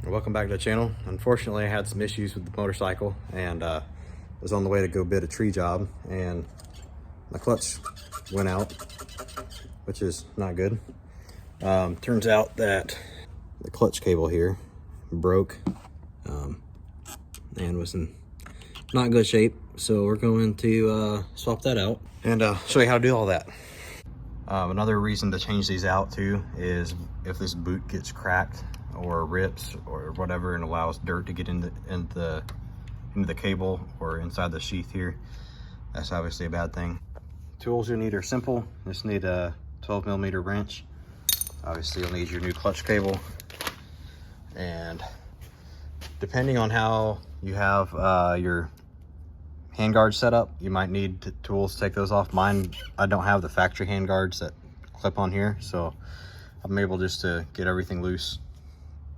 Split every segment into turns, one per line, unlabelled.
Welcome back to the channel. Unfortunately, I had some issues with the motorcycle and was on the way to go bid a tree job, and my clutch went out, which is not good. Turns out that the clutch cable here broke and was in not good shape, so we're going to swap that out and show you how to do all that. Another reason to change these out too is if this boot gets cracked or rips or whatever and allows dirt to get into the cable or inside the sheath here, that's obviously a bad thing. Tools you'll need are simple. Just need a 12mm wrench. Obviously you'll need your new clutch cable, and depending on how you have your handguards set up, you might need tools to take those off. Mine, I don't have the factory handguards that clip on here, so I'm able just to get everything loose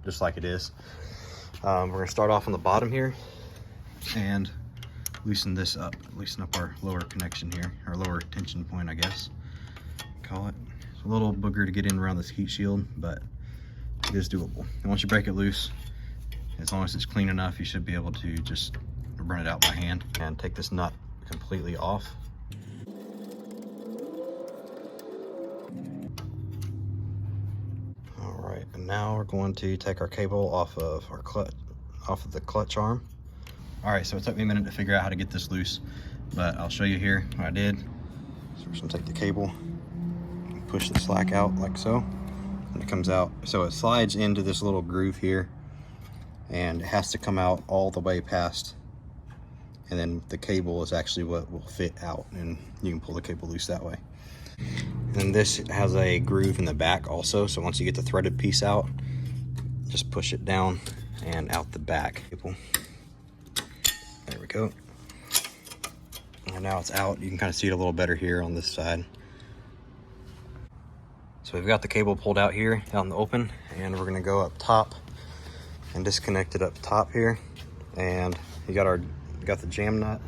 just like it is. We're gonna start off on the bottom here and loosen this up, loosen up our lower connection here, our lower tension point, I guess call it. It's a little booger to get in around this heat shield, but it is doable. And once you break it loose, as long as it's clean enough, you should be able to just run it out by hand and take this nut completely off. All right, and now we're going to take our cable off of our clutch, off of the clutch arm. All right, so it took me a minute to figure out how to get this loose, but I'll show you here what I did. So we're just gonna take the cable and push the slack out like so, and it comes out. So it slides into this little groove here, and it has to come out all the way past, and then the cable is actually what will fit out, and you can pull the cable loose that way. And this has a groove in the back also, so once you get the threaded piece out, just push it down and out the back. There we go. And now it's out. You can kind of see it a little better here on this side. So we've got the cable pulled out here, out in the open, and we're gonna go up top and disconnect it up top here. And you got the jam nut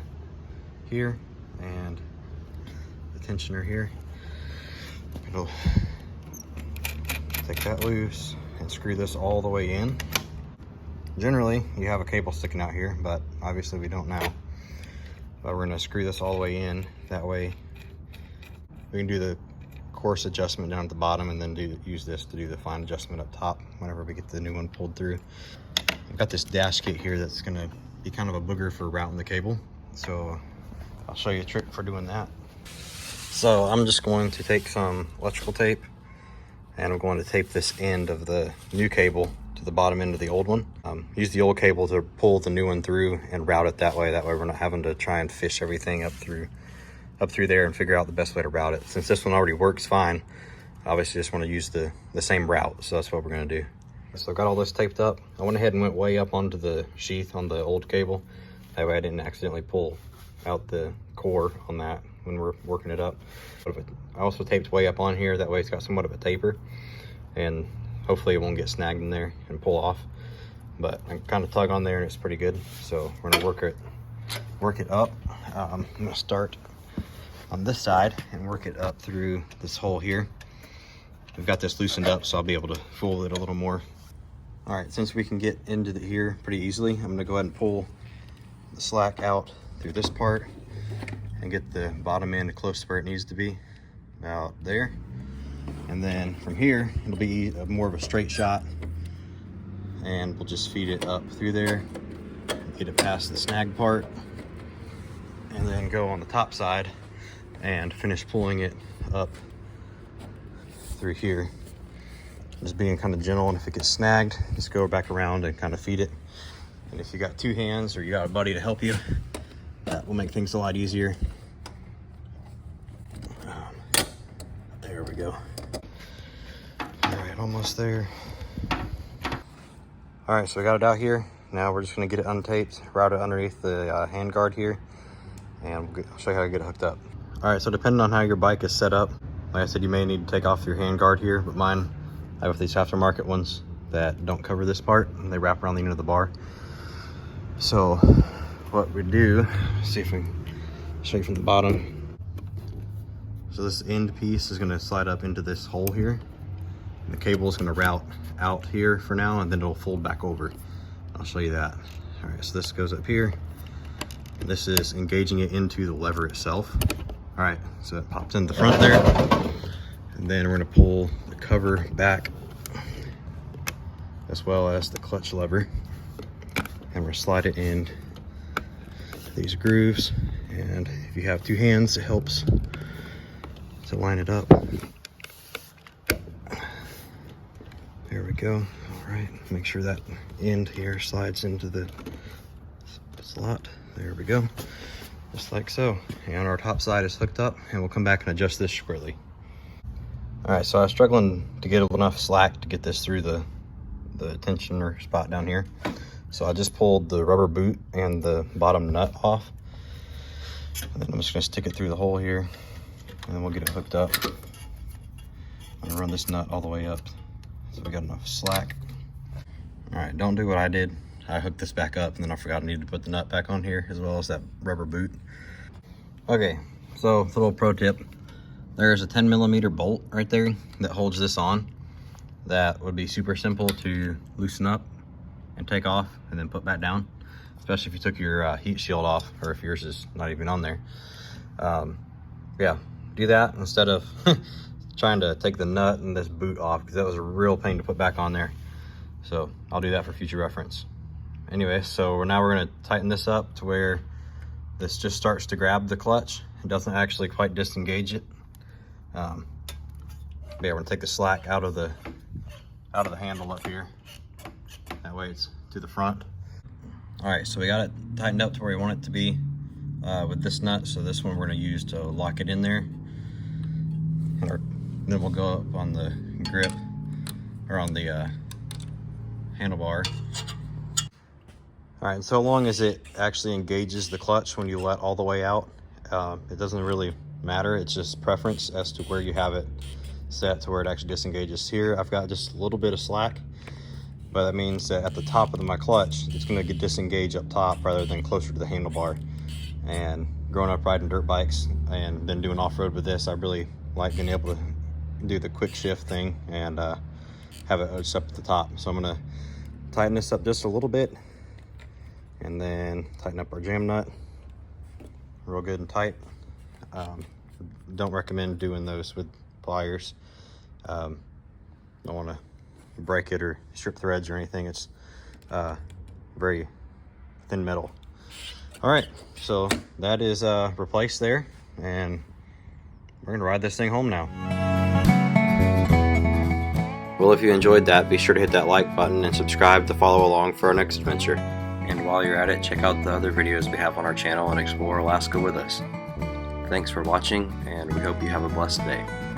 here and the tensioner here. It'll take that loose and screw this all the way in. Generally you have a cable sticking out here, but obviously we don't now. But we're gonna screw this all the way in. That way we can do the coarse adjustment down at the bottom, and then use this to do the fine adjustment up top whenever we get the new one pulled through. I've got this dash kit here that's gonna be kind of a booger for routing the cable, so I'll show you a trick for doing that. So I'm just going to take some electrical tape, and I'm going to tape this end of the new cable to the bottom end of the old one. Use the old cable to pull the new one through and route it that way. That way we're not having to try and fish everything up through there and figure out the best way to route it. Since this one already works fine, obviously just want to use the same route, so that's what we're going to do. So I've got all this taped up. I went ahead and went way up onto the sheath on the old cable. That way I didn't accidentally pull out the core on that when we're working it up. But I also taped way up on here. That way it's got somewhat of a taper, and hopefully it won't get snagged in there and pull off. But I kind of tug on there and it's pretty good. So we're gonna work it up. I'm gonna start on this side and work it up through this hole here. We've got this loosened up, so I'll be able to fool it a little more. All right, since we can get into here pretty easily, I'm gonna go ahead and pull the slack out through this part and get the bottom end close to where it needs to be, about there. And then from here, it'll be more of a straight shot, and we'll just feed it up through there, get it past the snag part, and then go on the top side and finish pulling it up through here. Just being kind of gentle, and if it gets snagged, just go back around and kind of feed it. And if you got two hands or you got a buddy to help you, that will make things a lot easier. There we go. All right, almost there. All right, so we got it out here. Now we're just gonna get it untaped, route it underneath the hand guard here, and I'll show you how to get it hooked up. All right, so depending on how your bike is set up, like I said, you may need to take off your hand guard here, but mine, I have these aftermarket ones that don't cover this part, and they wrap around the end of the bar. So what we do, see if we can show you from the bottom. So this end piece is gonna slide up into this hole here, The cable is going to route out here for now, and then it'll fold back over. I'll show you that. All right, so this goes up here. And this is engaging it into the lever itself. All right, so it pops in the front there. And then we're going to pull the cover back, as well as the clutch lever. And we're going to slide it in these grooves. And if you have two hands, it helps to line it up. There we go. All right, make sure that end here slides into the slot. There we go, just like so. And our top side is hooked up, and we'll come back and adjust this shortly. All right, so I was struggling to get enough slack to get this through the tensioner spot down here. So I just pulled the rubber boot and the bottom nut off. And then I'm just gonna stick it through the hole here, and then we'll get it hooked up. I'm gonna run this nut all the way up so we got enough slack. All right, don't do what I did. I hooked this back up, and then I forgot I needed to put the nut back on here, as well as that rubber boot. Okay, so little pro tip. There's a 10mm bolt right there that holds this on. That would be super simple to loosen up and take off and then put back down, especially if you took your heat shield off, or if yours is not even on there. Yeah, do that instead of trying to take the nut and this boot off, because that was a real pain to put back on there. So I'll do that for future reference. Anyway, so now we're going to tighten this up to where this just starts to grab the clutch. It doesn't actually quite disengage it. But yeah, we're going to take the slack out of the handle up here. That way it's to the front. All right, so we got it tightened up to where we want it to be with this nut. So this one we're going to use to lock it in there. And then we'll go up on the grip, or on the handlebar. All right, and so long as it actually engages the clutch when you let all the way out, it doesn't really matter. It's just preference as to where you have it set to where it actually disengages. Here I've got just a little bit of slack, but that means that at the top of my clutch, it's going to get disengaged up top rather than closer to the handlebar. And growing up riding dirt bikes and then doing off-road with this, I really like being able to do the quick shift thing and have it just up at the top. So I'm going to tighten this up just a little bit, and then tighten up our jam nut real good and tight. Don't recommend doing those with pliers. Don't want to break it or strip threads or anything. It's very thin metal. All right, so that is replaced there, and we're gonna ride this thing home now. Well, if you enjoyed that, be sure to hit that like button and subscribe to follow along for our next adventure. And while you're at it, check out the other videos we have on our channel and explore Alaska with us. Thanks for watching, and we hope you have a blessed day.